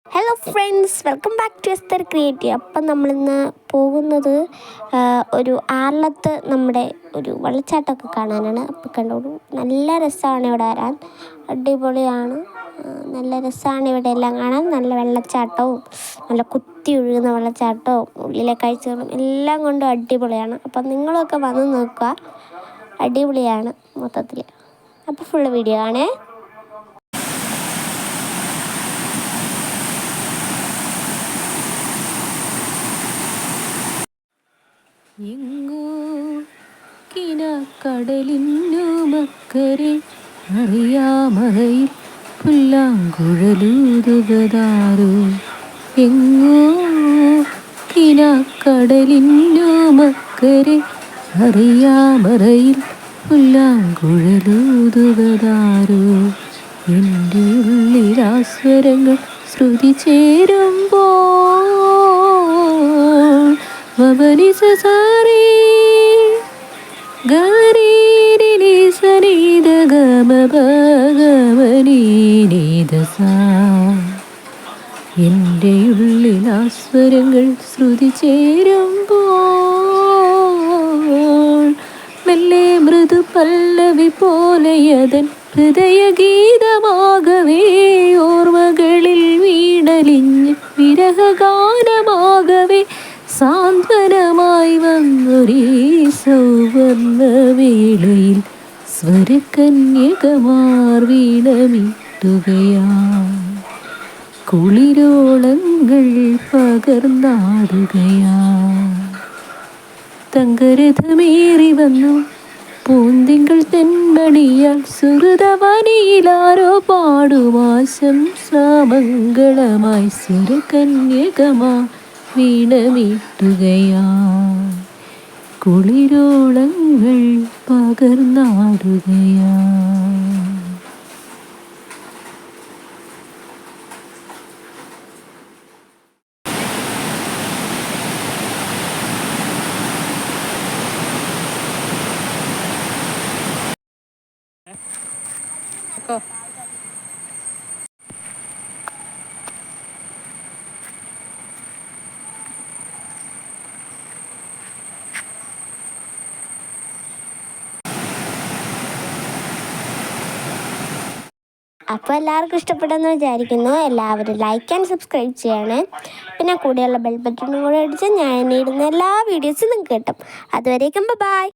Hello friends, welcome back to Esther Creative. അപ്പം നമ്മളിന്ന് പോകുന്നത് ഒരു ആർലത്ത് നമ്മുടെ ഒരു വെള്ളച്ചാട്ടമൊക്കെ കാണാനാണ്. അപ്പോൾ കണ്ടോളൂ, നല്ല രസമാണ് ഇവിടെ വരാൻ, അടിപൊളിയാണ്. നല്ല രസമാണ് ഇവിടെ എല്ലാം കാണാൻ. നല്ല വെള്ളച്ചാട്ടവും നല്ല കുത്തി ഒഴുകുന്ന വെള്ളച്ചാട്ടവും ഉള്ളിലെ കാഴ്ചകളും എല്ലാം കൊണ്ടും അടിപൊളിയാണ്. അപ്പം നിങ്ങളൊക്കെ വന്ന് നോക്കുക, അടിപൊളിയാണ് മൊത്തത്തിൽ. അപ്പോൾ ഫുള്ള് വീഡിയോ ആണേ. എങ്ങോ കിനാക്കടലിന്നു മക്കരെ അറിയാമറയിൽ പുല്ലാങ്കുഴലൂതുകതാരോ. എങ്ങോ കിനാക്കടലിന്നു മക്കരെ അറിയാമറയിൽ പുല്ലാങ്കുഴലൂതുകതാരോ. എൻ്റെ ഉള്ളിലാസ്വരങ്ങൾ ശ്രുതി ചേരുമ്പോൾ വവനിസ സാരേ ഗരീരി സനീത ഗമ ഭഗവനീനിദസ. എൻ്റെ ഉള്ളിൽ ആസ്വരങ്ങൾ ശ്രുതി ചേരുമ്പോൾ മെല്ലെ മൃദു പല്ലവി പോലെയതൻ ഹൃദയഗീതമാകവേ ഓർമ്മകളിൽ വീണലിഞ്ഞ് വിരഹഗാനമാകവേ സാന്ത്വനമായി വന്നൊരീ സൗവർണ്ണ വേളയിൽ സ്വരകന്യകമാർ വീണമിട്ടുകയാ. കുളിരോളങ്ങൾ പകർന്നാടുകയാ. തങ്കരഥമേറി വന്നു പൂന്തിങ്കൾ തെന്മണിയാൽ സുഹൃതവനിയിലാരോ പാടുമാശംസാമംഗളമായി സ്വരകന്യകമാ വീണമീട്ടുകയാ. കുളിരോളങ്ങൾ പകർന്നാടുകയാ. അപ്പോൾ എല്ലാവർക്കും ഇഷ്ടപ്പെട്ടെന്ന് വിചാരിക്കുന്നു. എല്ലാവരും ലൈക്ക് ആൻഡ് സബ്സ്ക്രൈബ് ചെയ്യണേ. പിന്നെ കൂടെയുള്ള ബെൽ ബട്ടണും കൂടെ അടിച്ചാൽ ഞാൻ ഇടുന്ന എല്ലാ വീഡിയോസും നിങ്ങൾക്ക് കിട്ടും. അതുവരേക്കും ബൈ.